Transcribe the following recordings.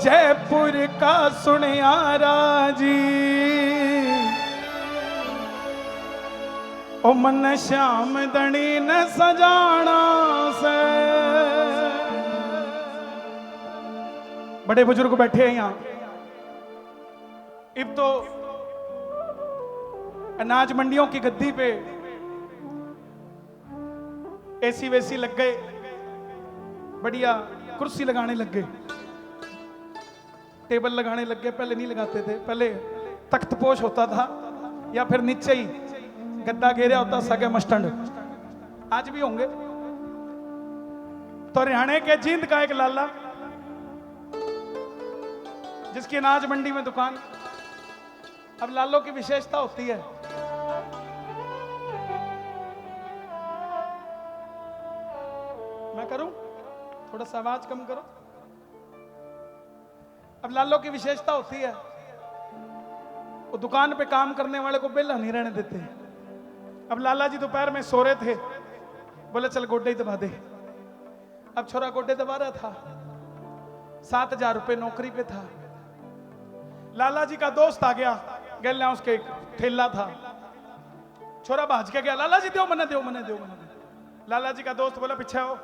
जयपुर का सुनियारा जी, ओ मन श्याम दणी न सजाना से। बड़े बुजुर्ग बैठे हैं यहाँ। अब तो अनाज मंडियों की गद्दी पे एसी वेसी लग गए, बढ़िया कुर्सी लगाने लग गए, टेबल लगाने लग गए। पहले नहीं लगाते थे, पहले तख्तपोश होता था या फिर नीचे ही गद्दा घेरा होता सगे मस्टंड, आज भी होंगे। तो हरियाणा के जींद का एक लाला जिसकी अनाज मंडी में दुकान। अब लालों की विशेषता होती है, मैं करूं थोड़ा सा आवाज कम करो। अब लालों की विशेषता होती है, वो दुकान पे काम करने वाले को बेला नहीं रहने देते। अब लाला जी दोपहर में सो रहे थे, बोले चल गोड्डे ही दबा दे। अब छोरा गोड्डे दबा रहा था, 7,000 रुपए नौकरी पे था। लाला जी का दोस्त आ गया, गैला उसके एक ठेला था, छोरा भाज के गया, लाला जी दो मने दो मने दो मने। लाला जी का दोस्त बोला पीछे हो,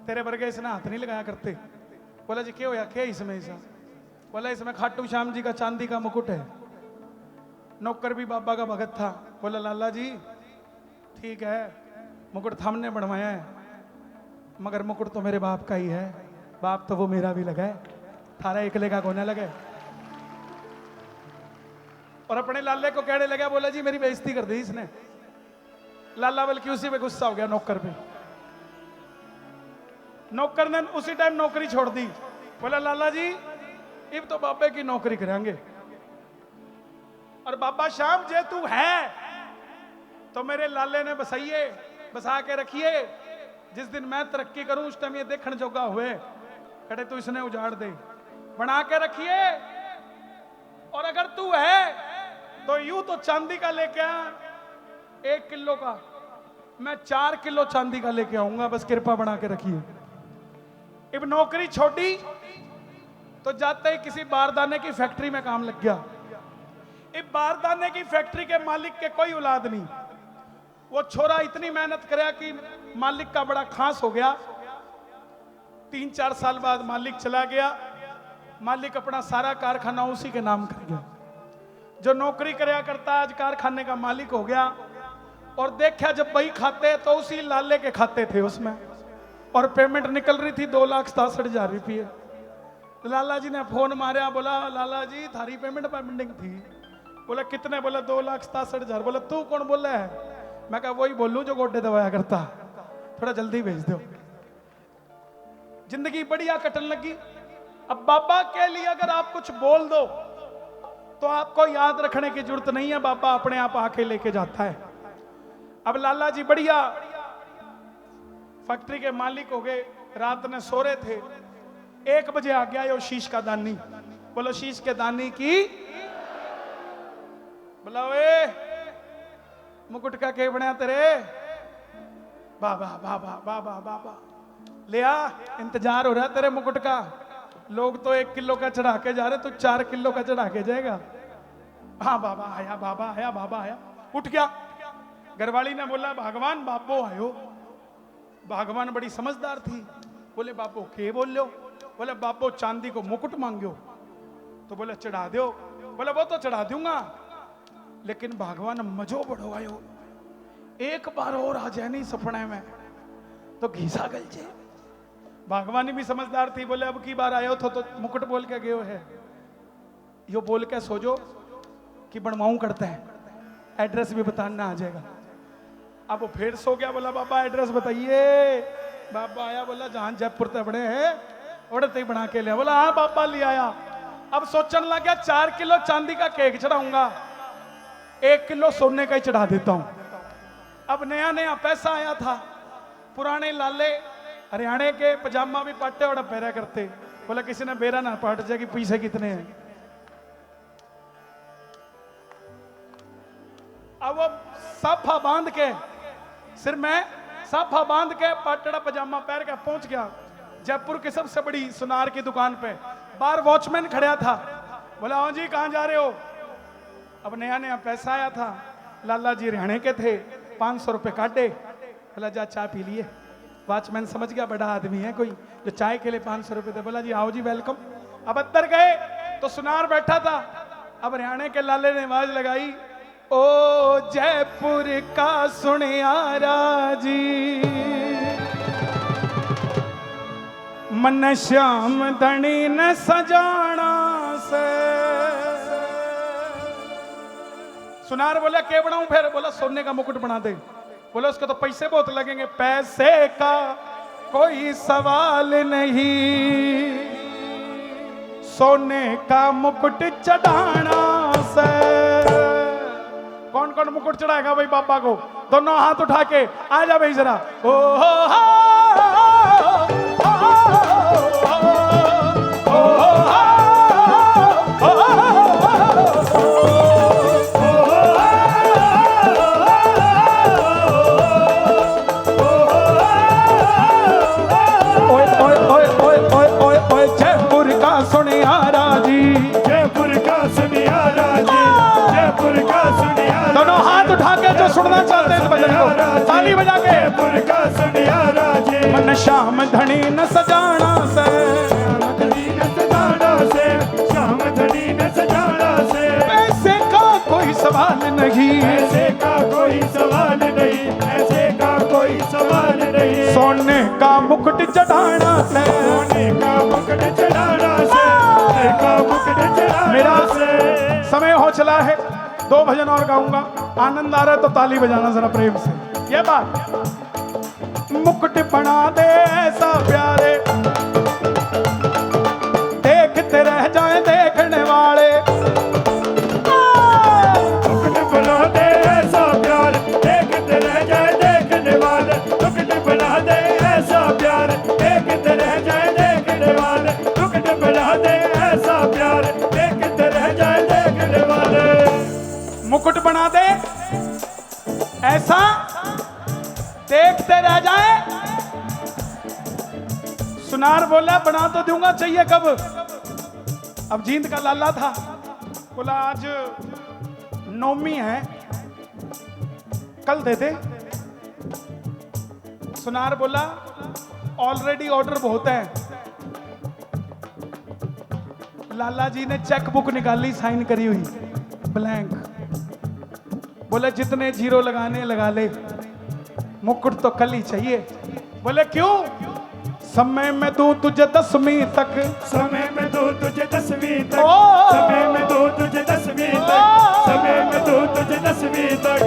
तेरे वर्गे इसने हाथ नहीं लगाया करते। बोला जी क्या होया, क्या इसमें ऐसा? बोला इसमें खाटू श्याम जी का चांदी का मुकुट है, नौकर भी बाबा का भगत था। बोला लाला जी ठीक है, मुकुट हमने बनवाया है, मगर मुकुट तो मेरे बाप का ही है, बाप तो वो मेरा भी लगा है, थारा एकले का कोने लगे। और अपने लाले को कहने लगा, बोला जी मेरी बेइज्जती कर दी इसने। लाला बल्कि उसी पे गुस्सा हो गया नौकर पे। नौकर ने उसी टाइम नौकरी छोड़ दी। बोला लाला जी अब तो बाबे की नौकरी करेंगे, और बाबा श्याम जे तू है तो मेरे लाले ने बसाइए बसा के रखिए, जिस दिन मैं तरक्की करूं उस टाइम ये देखने जोगा हुए, कहते तू इसने उजाड़ दे, बना के रखिए। और अगर तू है तो यूं तो चांदी का लेके आ 1 किलो का, मैं 4 किलो चांदी का लेके आऊंगा, बस कृपा बना के रखिए। अब नौकरी छोड़ी तो जाते ही किसी बारदाने की फैक्ट्री में काम लग गया। अब बारदाने की फैक्ट्री के मालिक के कोई औलाद नहीं, वो छोरा इतनी मेहनत कराया कि मालिक का बड़ा खास हो गया। 3-4 साल बाद मालिक चला गया, मालिक अपना सारा कारखाना उसी के नाम कर गया। जो नौकरी कराया करता आज कारखाने का मालिक हो गया। और देखा जब बही खाते तो उसी लाले के खाते थे उसमें, और पेमेंट निकल रही थी 2,67,000 रुपये। लाला जी ने फोन मारा, बोला लाला जी थारी पेमेंट पेंडिंग थी। बोला कितने? बोला 2,67,000। बोला तू कौन बोला है? मैं कहा वही बोलूं जो गोड्डे दबाया करता, थोड़ा जल्दी भेज दो। जिंदगी बढ़िया कटन लगी। अब बाबा के लिए अगर आप कुछ बोल दो तो आपको याद रखने की जरूरत नहीं है, बाबा अपने आप आके लेके जाता है। अब लाला जी बढ़िया फैक्ट्री के मालिक हो गए, रात में सो रहे थे, 1 बजे आ गया यो शीश का दानी। बोलो शीश के दानी की, बोला ओए मुकुट का के बनया तेरे? बाबा बाबा बाबा बाबा ले आ, इंतजार हो रहा है तेरे मुकुट का। लोग तो 1 किलो का चढ़ा के जा रहे, तू 4 किलो का चढ़ा के जाएगा। हाँ बाबा आया, बाबा आया, बाबा आया। उठ गया। घरवाली ने बोला भगवान बाबो आयो। भगवान बड़ी समझदार थी, बोले बाबो के बोल लो? बोले बाबो चांदी को मुकुट मांगो। तो बोले चढ़ा दो। बोले वो तो चढ़ा दूंगा, लेकिन भगवान मजो बढ़ो आयो, एक बार और आ जाए नहीं सपने में तो घीसा गल जे। भगवान भी समझदार थी, बोले अब की बार आयो तो मुकुट बोल के गयो है, यो बोल के सोजो कि बनवाऊं करते हैं, एड्रेस भी बताना आ जाएगा। अब वो फिर सो गया, बोला बाबा एड्रेस बताइए। बाबा आया, बोला जहां जयपुर ते बड़े हैं उड़ते ही बना के लिया। बोला हाँ बाबा ले आया। अब सोचने लग गया 4 किलो चांदी का केक चढ़ाऊंगा, 1 किलो सोने का ही चढ़ा देता हूं। अब नया नया पैसा आया था, पुराने लाले हरियाणा के पजामा भी पाटे और पैरा करते। बोला किसी ने बेरा ना पाट जाए कि पैसे कितने हैं। अब वो साफा बांध के सिर में साफा बांध के पाटड़ा पजामा पहन के पहुंच गया। जयपुर की सबसे बड़ी सुनार की दुकान पे बाहर वॉचमैन खड़ा था। बोला हाँ जी कहाँ जा रहे हो? अब नया नया पैसा आया था, लाला जी हरियाणे के थे, 500 रुपए काटे। बोला जा चाय पी लिए। वॉचमैन समझ गया बड़ा आदमी है कोई जो चाय के लिए 500 रुपए थे। बोला जी आओ जी वेलकम। अब अंदर गए तो सुनार बैठा था। अब हरियाणे के लाले ने आवाज लगाई, ओ जयपुर का सुनियारा जी, मन श्याम धनी न सजाना से। सुनार बोला के बनाऊं फिर? बोला सोने का मुकुट बना दे। बोला उसके तो पैसे बहुत लगेंगे। पैसे का कोई सवाल नहीं, सोने का मुकुट चढ़ाना से। कौन कौन मुकुट चढ़ाएगा भाई बाबा को? दोनों हाथ उठा के आ जा भाई जरा। ओ सुनियारा जी, जयपुर का सुनियारा जी, जयपुर का सुनियारा। दोनों हाथ उठा के जो सुनना चाहते हैं इस भजन को ताली बजा के। जयपुर का सुनियारा जी, मन श्याम धनी न सजाना से, श्याम धनी न सजाना से, श्याम धनी न सजाना से। पैसे का कोई सवाल नहीं, पैसे का कोई सवाल नहीं, पैसे का कोई सवाल नहीं। सोने का मुकुट चढ़ाना से, सोने का मुकुट चढ़ाना से, का मुकुट चढ़ाना। मेरा समय हो चला है, 2 भजन और गाऊंगा। आनंद आ रहा है तो ताली बजाना जरा प्रेम से। ये बात मुकुट बना दे ऐसा प्यारे, देखते रह जाए देखने वाले। मुकुट बना दे ऐसा प्यार, देखते रह जाए देखने वाले। मुकुट बना दे ऐसा प्यार, देखते रह जाए देखने वाले। मुकुट बना दे ऐसा प्यार, देखते रह जाए देखने वाले। मुकुट बना दे ऐसा देखते रह जाए। सुनार बोला बना तो दूंगा, चाहिए कब? अब जींद का लाला था, बोला आज नौमी है, कल दे दे। सुनार बोला ऑलरेडी ऑर्डर बहुत है। लाला जी ने चेक बुक निकाली, साइन करी हुई ब्लैंक। बोले जितने जीरो लगाने लगा ले, मुकुट तो कल ही चाहिए। बोले क्यों? समय में दूं तुझे 10वीं तक, समय में दूं तुझे 10वीं तक, समय में दूं तुझे 10वीं तक, समय में दूं तुझे 10वीं तक।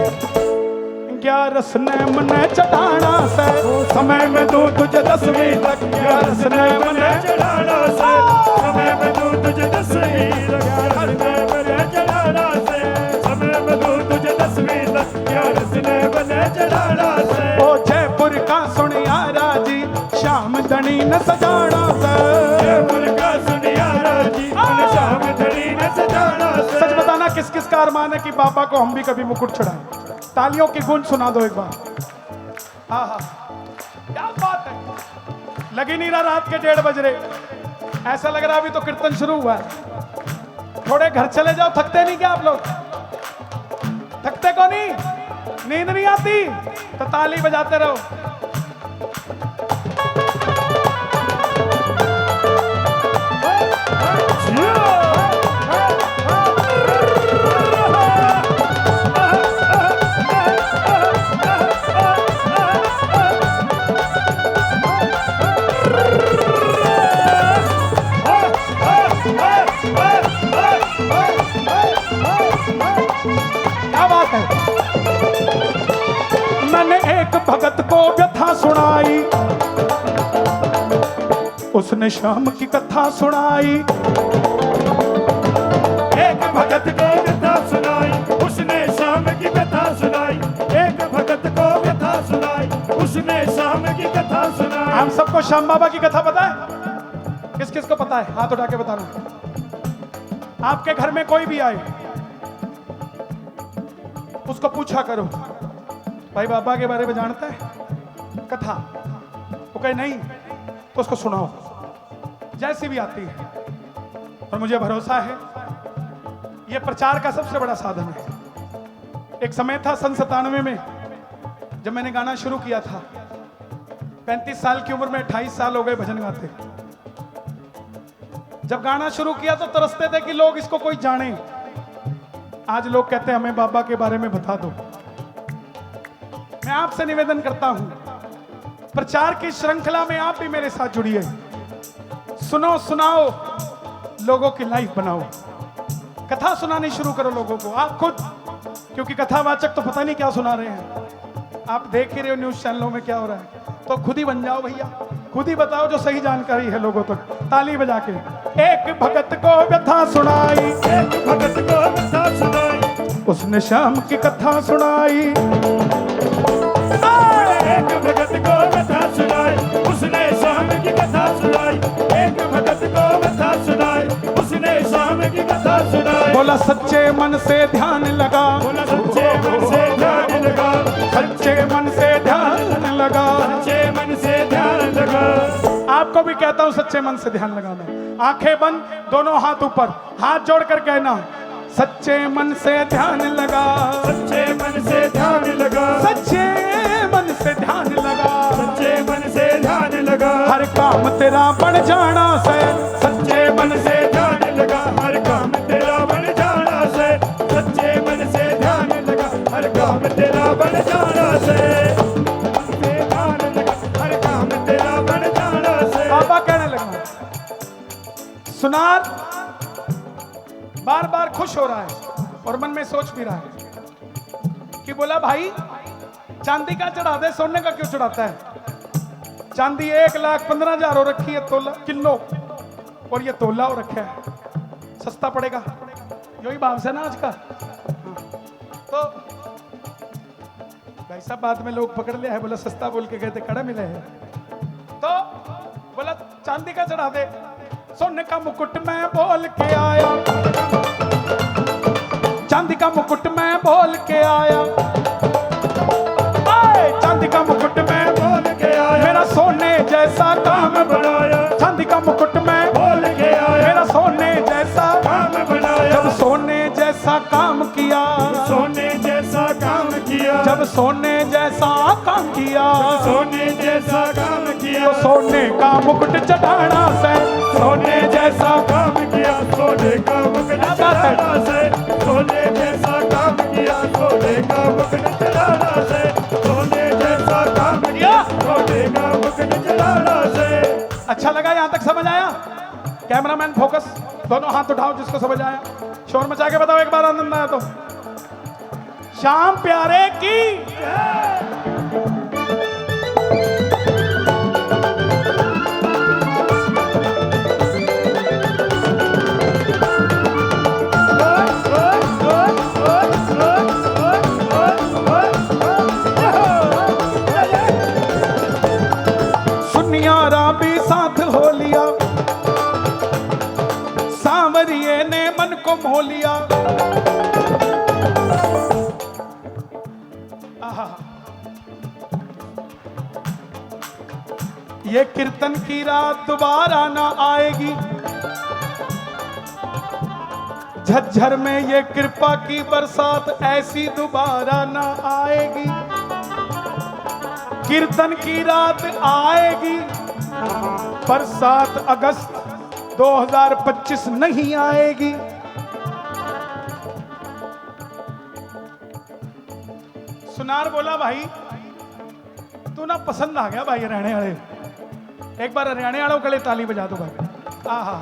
11 ने मने चढ़ाना से, समय में दूं तुझे 10वीं तक। 11 ने मने चढ़ाना से, समय में दूं तुझे 10वीं तक। 11 ने मने चढ़ाना से, समय में दूं तुझे 10वीं तक। 11 ने मने चढ़ाना से। ओ जयपुर का सुनियारा जी, श्याम धनी न सजाना से। जयपुर का सुनियारा जी, श्याम धनी न सजाना से। सच बताना किस किस का अरमान है कि बाबा को हम भी कभी मुकुट चढ़ाएं? तालियों की गूंज सुना दो एक बार। हाँ हाँ क्या बात है। लगी नहीं रहा रात के 1:30 बज रहे, ऐसा लग रहा अभी तो कीर्तन शुरू हुआ है। थोड़े घर चले जाओ, थकते नहीं क्या आप लोग? थकते को नहीं? नींद नहीं आती तो ताली बजाते रहो। क्या बात है। मैंने एक भगत को व्यथा सुनाई, उसने शाम की कथा सुनाई। एक भगत को व्यथा सुनाई, उसने शाम की कथा सुनाई। एक भगत को व्यथा सुनाई, उसने शाम की कथा सुनाई। हम सबको श्याम बाबा की कथा पता है? किस किस को पता है? हाथ उठा के बताना। आपके घर में कोई भी आए, उसको पूछा करो भाई बाबा के बारे में जानता है कथा? वो कहे नहीं। तो उसको सुनाओ, जैसी भी आती है। और मुझे भरोसा है ये प्रचार का सबसे बड़ा साधन है। एक समय था सन 97 में जब मैंने गाना शुरू किया था, 35 साल की उम्र में 28 साल हो गए भजन गाते। जब गाना शुरू किया तो तरसते थे कि लोग इसको कोई जाने। आज लोग कहते हैं हमें बाबा के बारे में बता दो। मैं आपसे निवेदन करता हूं, प्रचार की श्रृंखला में आप भी मेरे साथ जुड़िए। सुनो, सुनाओ, लोगों की लाइफ बनाओ। कथा सुनानी शुरू करो लोगों को, आप खुद, क्योंकि कथावाचक तो पता नहीं क्या सुना रहे हैं। आप देख ही रहे हो न्यूज चैनलों में क्या हो रहा है, तो खुद ही बन जाओ भैया, खुद ही बताओ जो सही जानकारी है लोगों तक। ताली बजा के। एक भगत को व्यथा सुनाई, एक भगत को व्यथा सुनाई, उसने शाम की कथा सुनाई। एक भगत को व्यथा सुनाई, उसने शाम की कथा सुनाई। एक भगत को व्यथा सुनाई, उसने शाम की कथा सुनाई। बोला सच्चे मन से ध्यान लगा, बोला सच्चे मन से ध्यान लगा, सच्चे मन से ध्यान लगा। सच्चे मन से ध्यान लगा। आपको भी कहता हूं सच्चे मन से ध्यान लगाना। आंखें बंद, दोनों हाथ ऊपर, हाथ जोड़कर कहना सच्चे मन से ध्यान लगा, सच्चे मन से ध्यान लगा, सच्चे मन से ध्यान लगा, सच्चे मन से ध्यान लगा। हर काम तेरा बन जाना से, सच्चे मन से ध्यान लगा, हर काम तेरा बन जाना से। सच्चे मन से ध्यान लगा, हर काम तेरा बन जाना से। ध्यान लगा, हर काम तेरा बन जाना से। बाबा कहने लगा। सुनार बार बार खुश हो रहा है और मन में सोच भी रहा है कि बोला भाई चांदी का चढ़ा दे, सोने का क्यों चढ़ाता है? चांदी 1,15,000 हो रखी है तोला किलो, और ये तोला हो रखा है, सस्ता पड़ेगा। यही भाव से ना आज का। तो भाई साहब बाद में लोग पकड़ लिया है, बोला सस्ता बोल के गए थे, कड़ा मिले है। तो बोला चांदी का चढ़ा दे, सोने का मुकुट मैं बोल के आया, चांदी का मुकुट मैं बोल के आया, चांदी का मुकुट मैं बोल के आया, मेरा सोने जैसा काम बनाया। चांदी का मुकुट मैं बोल के आया, मेरा सोने जैसा काम बनाया। जब सोने जैसा काम किया, सोने जैसा काम किया, जब सोने जैसा काम किया, सोने जैसा काम किया। तो सोने का मुकुट चढ़ाना से, सोने जैसा काम किया, सोने का मुकुट चढ़ाना से। सोने जैसा काम किया, सोने का मुकुट चढ़ाना से। सोने जैसा काम किया, सोने का मुकुट चढ़ाना से। अच्छा लगा? यहां तक समझ आया? कैमरामैन फोकस, दोनों हाथ उठाओ जिसको समझ आया। शोर मचा के बताओ एक बार आनंद आया तो। श्याम प्यारे की सुनियारा भी साथ हो लिया, सांवरिये ने मन को मोह लिया। आहा, ये कीर्तन की रात दोबारा ना आएगी, झज्जर में ये कृपा की बरसात ऐसी दोबारा ना आएगी। कीर्तन की रात आएगी पर 7 अगस्त 2025 नहीं आएगी। सुनार बोला भाई तू ना पसंद आ गया भाई हरियाणे वाले, एक बार हरियाणे वालों के लिए ताली बजा दो भाई। आहा,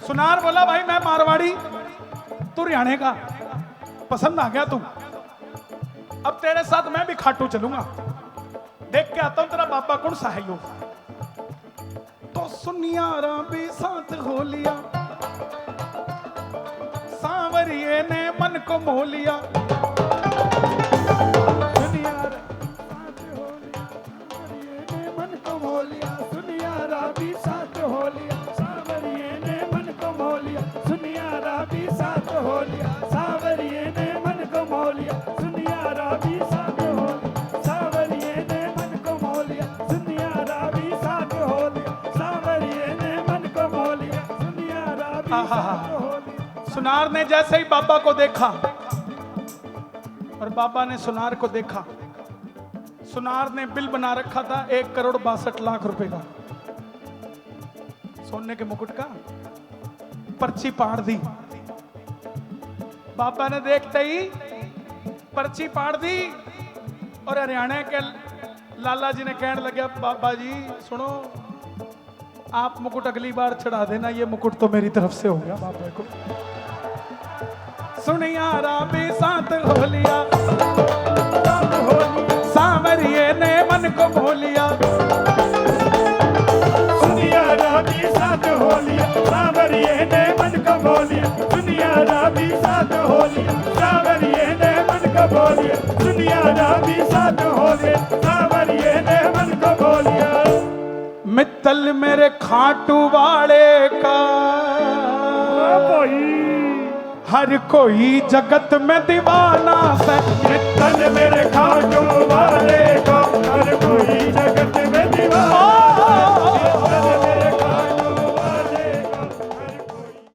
सुनार बोला भाई मैं मारवाड़ी, तू हरियाणे का, पसंद आ गया तू। अब तेरे साथ मैं भी खाटू चलूंगा, देख के आता हूं तेरा बाबा कौन सा है। तो सुनियारा भी साथ हो लिया, सांवरिये ने मन को मोह लिया। सुनियारा साथ हो लिया, सांवरिये ने मन को मोह लिया। सुनियारा भी साथ हो लिया, सांवरिये ने मन को मोह लिया। सुनियारा भी साथ हो लिया, सांवरिये ने मन को मोह लिया। सुनियारा भी साथ हो लिया, सांवरिये ने मन को मोह लिया। सुनियारा भी साथ हो आहा। सुनार ने जैसे ही बाबा को देखा और बाबा ने सुनार को देखा, सुनार ने बिल बना रखा था 1,62,00,000 रुपए का, सोने के मुकुट का। पर्ची पाड़ दी। बाबा ने देखते ही पर्ची पाड़ दी और हरियाणा के लाला जी ने कहने लगे, बाबा जी सुनो, आप मुकुट अगली बार चढ़ा देना, ये मुकुट तो मेरी तरफ से हो गया बाबा को। सुनियारा भी साथ हो लिया, सांवरिये ने मन को भोलिया। सुनियारा भी साथ हो लिया, सांवरिये ने मन को भोलिया। सुनियारा भी साथ हो लिया, सांवरिये ने मन को भोलिया। सुनियारा भी साथ हो लिया, सांवरिये ने मन को भोलिया। मित्तल मेरे खाटू वाले का हर कोई जगत में दीवाना से। मित्तल मेरे खाटू